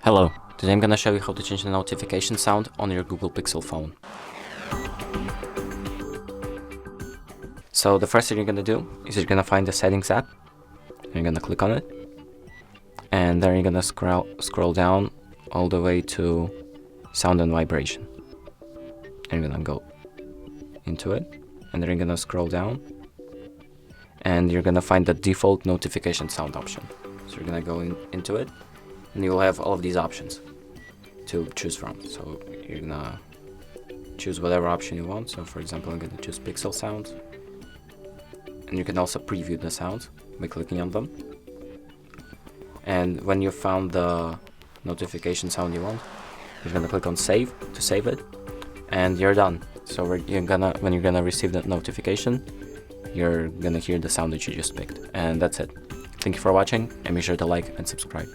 Hello, today I'm gonna show you how to change the notification sound on your Google Pixel phone. So the first thing you're gonna do is you're gonna find the settings app, and you're gonna click on it, and then you're gonna scroll down all the way to sound and vibration. And you're gonna go into it, and then you're gonna scroll down, and you're gonna find the default notification sound option. So you're gonna go into it, and you will have all of these options to choose from. So you're gonna choose whatever option you want. So for example, I'm gonna choose Pixel sounds, and you can also preview the sounds by clicking on them. And when you found the notification sound you want, you're gonna click on save to save it, and you're done. So when you're gonna receive that notification, you're gonna hear the sound that you just picked, and that's it. Thank you for watching, and be sure to like and subscribe.